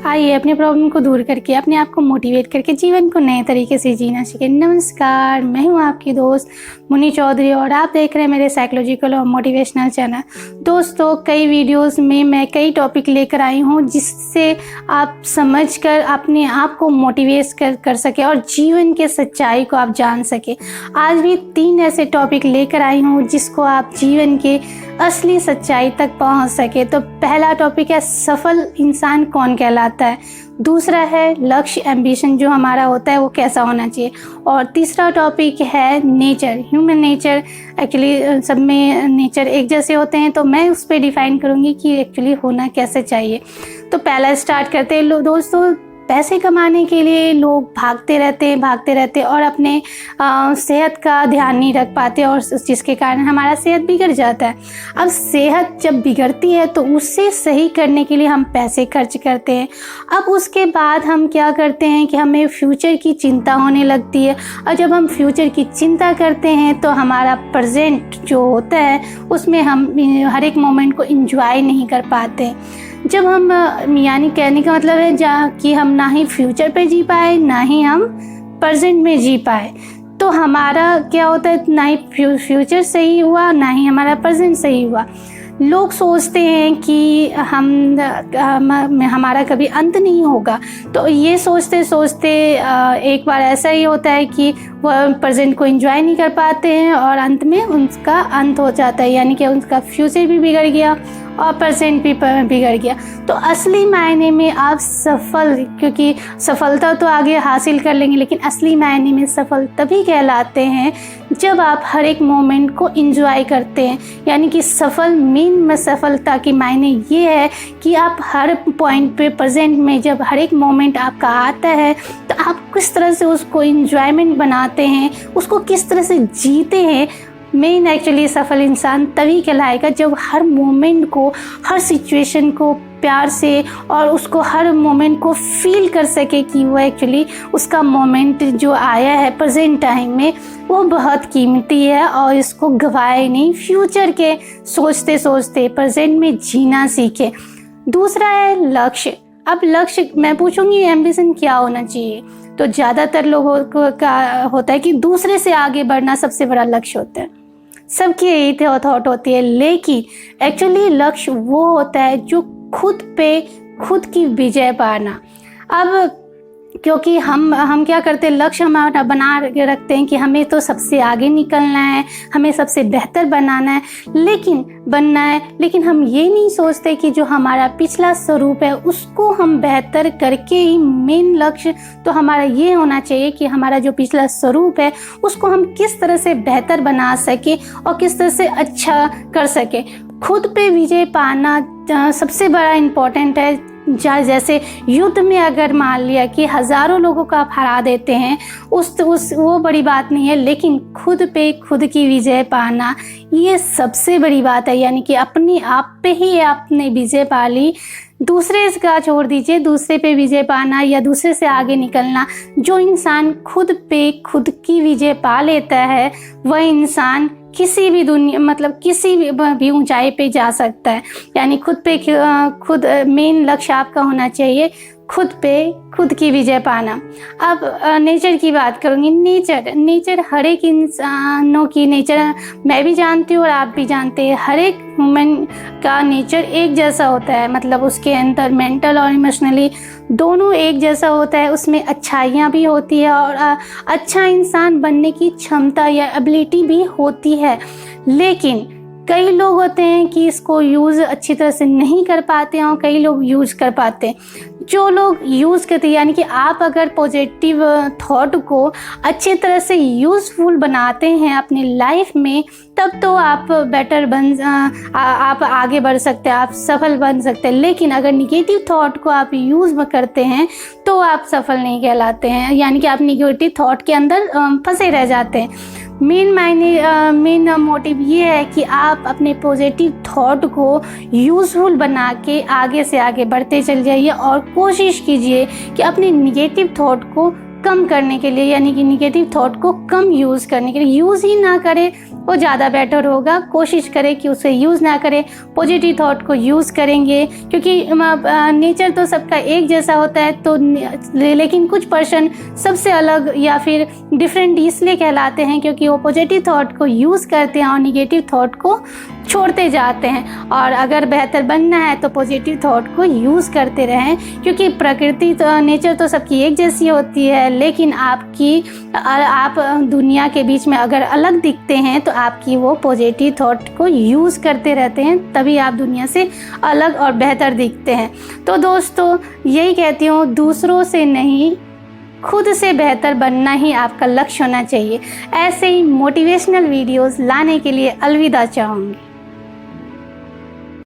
आइए अपने प्रॉब्लम को दूर करके अपने आप को मोटिवेट करके जीवन को नए तरीके से जीना सीखें। नमस्कार, मैं हूं आपकी दोस्त मुनी चौधरी और आप देख रहे हैं मेरे साइकोलॉजिकल और मोटिवेशनल चैनल। दोस्तों, कई वीडियोस में मैं कई टॉपिक लेकर आई हूं जिससे आप समझकर अपने आप को मोटिवेट कर सके और जीवन के सच्चाई को आप जान सके। आज भी 3 ऐसे टॉपिक लेकर आई हूं जिसको आप जीवन के असली सच्चाई तक पहुंच सके। तो पहला टॉपिक है सफल इंसान कौन कहलाता है, दूसरा है लक्ष्य एम्बिशन जो हमारा होता है वो कैसा होना चाहिए, और तीसरा टॉपिक है नेचर, ह्यूमन नेचर। एक्चुअली सब में नेचर एक जैसे होते हैं, तो मैं उस पर डिफाइन करूँगी कि एक्चुअली होना कैसे चाहिए। तो पहला स्टार्ट करते हैं। दोस्तों, पैसे कमाने के लिए लोग भागते रहते और अपने सेहत का ध्यान नहीं रख पाते और जिसके कारण हमारा सेहत बिगड़ जाता है। अब सेहत जब बिगड़ती है तो उससे सही करने के लिए हम पैसे खर्च करते हैं। अब उसके बाद हम क्या करते हैं कि हमें फ्यूचर की चिंता होने लगती है, और जब हम फ्यूचर की चिंता करते हैं तो हमारा प्रेजेंट जो होता है उसमें हम हर एक मोमेंट को एंजॉय नहीं कर पाते। जब हम यानी कहने का मतलब है कि हम ना ही फ्यूचर पे जी पाए ना ही हम प्रेजेंट में जी पाए, तो हमारा क्या होता है, ना ही फ्यूचर सही हुआ ना ही हमारा प्रेजेंट सही हुआ। लोग सोचते हैं कि हमारा कभी अंत नहीं होगा, तो ये सोचते सोचते एक बार ऐसा ही होता है कि वह प्रेजेंट को एंजॉय नहीं कर पाते हैं और अंत में उनका अंत हो जाता है, यानी कि उनका फ्यूचर भी बिगड़ गया और प्रेजेंट भी बिगड़ गया। तो असली मायने में आप सफल, क्योंकि सफलता तो आगे हासिल कर लेंगे, लेकिन असली मायने में सफल तभी कहलाते हैं जब आप हर एक मोमेंट को एंजॉय करते हैं। यानी कि सफलता की मायने ये है कि आप हर पॉइंट पे प्रेजेंट में जब हर एक मोमेंट आपका आता है तो आप किस तरह से उसको एंजॉयमेंट बनाते हैं, उसको किस तरह से जीते हैं। मेन एक्चुअली सफल इंसान तभी कहलाएगा जब हर मोमेंट को, हर सिचुएशन को प्यार से और उसको हर मोमेंट को फील कर सके कि वो एक्चुअली उसका मोमेंट जो आया है प्रेजेंट टाइम में वो बहुत कीमती है और इसको गवाए नहीं। फ्यूचर के सोचते सोचते प्रेजेंट में जीना सीखे। दूसरा है लक्ष्य। अब लक्ष्य मैं पूछूंगी एम्बिशन क्या होना चाहिए, तो ज़्यादातर लोगों का होता है कि दूसरे से आगे बढ़ना सबसे बड़ा लक्ष्य होता है, सबकी यही थॉट होती है। लेकिन एक्चुअली लक्ष्य वो होता है जो खुद पे खुद की विजय पाना। अब क्योंकि हम क्या करते हैं, लक्ष्य हमारा बना के रखते हैं कि हमें तो सबसे आगे निकलना है, हमें सबसे बेहतर बनना है, लेकिन हम ये नहीं सोचते कि जो हमारा पिछला स्वरूप है उसको हम बेहतर करके ही, मेन लक्ष्य तो हमारा ये होना चाहिए कि हमारा जो पिछला स्वरूप है उसको हम किस तरह से बेहतर बना सके और किस तरह से अच्छा कर सके। खुद पे विजय पाना सबसे बड़ा इम्पोर्टेंट है। जैसे युद्ध में अगर मान लिया कि हज़ारों लोगों को आप हरा देते हैं, वो बड़ी बात नहीं है, लेकिन खुद पे खुद की विजय पाना ये सबसे बड़ी बात है। यानी कि अपने आप पे ही आपने विजय पा ली, दूसरे का छोड़ दीजिए, दूसरे पे विजय पाना या दूसरे से आगे निकलना। जो इंसान खुद पे खुद की विजय पा लेता है वह इंसान किसी भी किसी भी ऊंचाई पे जा सकता है। यानी खुद मेन लक्ष्य आपका होना चाहिए खुद पे खुद की विजय पाना। अब नेचर की बात करूँगी। नेचर हर एक इंसानों की नेचर मैं भी जानती हूँ और आप भी जानते हैं, हर एक ह्यूमन का नेचर एक जैसा होता है। मतलब उसके अंदर मेंटल और इमोशनली दोनों एक जैसा होता है, उसमें अच्छाइयाँ भी होती है और अच्छा इंसान बनने की क्षमता या एबिलिटी भी होती है। लेकिन कई लोग होते हैं कि इसको यूज़ अच्छी तरह से नहीं कर पाते हैं और कई लोग यूज़ कर पाते हैं। जो लोग यूज़ करते हैं, यानी कि आप अगर पॉजिटिव थॉट को अच्छी तरह से यूज़फुल बनाते हैं अपनी लाइफ में, तब तो आप आप आगे बढ़ सकते हैं, आप सफल बन सकते हैं। लेकिन अगर निगेटिव थॉट को आप यूज़ करते हैं तो आप सफल नहीं कहलाते हैं, यानी कि आप निगेटिव थॉट के अंदर फंसे रह जाते हैं। मेन मोटिव ये है कि आप अपने पॉजिटिव थॉट को यूज़फुल बना के आगे से आगे बढ़ते चल जाइए और कोशिश कीजिए कि अपने निगेटिव थॉट को कम करने के लिए, यानी कि निगेटिव थॉट को कम यूज़ करने के लिए, यूज़ ही ना करें वो ज़्यादा बेटर होगा। कोशिश करें कि उसे यूज़ ना करें, पॉजिटिव थॉट को यूज़ करेंगे, क्योंकि नेचर तो सबका एक जैसा होता है, तो लेकिन कुछ पर्सन सबसे अलग या फिर डिफरेंट इसलिए कहलाते हैं क्योंकि वो पॉजिटिव थॉट को यूज़ करते हैं और निगेटिव थॉट को छोड़ते जाते हैं। और अगर बेहतर बनना है तो पॉजिटिव थॉट को यूज़ करते रहें, क्योंकि प्रकृति तो नेचर तो सबकी एक जैसी होती है, लेकिन आप दुनिया के बीच में अगर अलग दिखते हैं तो आपकी वो पॉजिटिव थॉट को यूज़ करते रहते हैं, तभी आप दुनिया से अलग और बेहतर दिखते हैं। तो दोस्तों यही कहती हूँ, दूसरों से नहीं, खुद से बेहतर बनना ही आपका लक्ष्य होना चाहिए। ऐसे ही मोटिवेशनल वीडियोस लाने के लिए अलविदा चाहूँगी।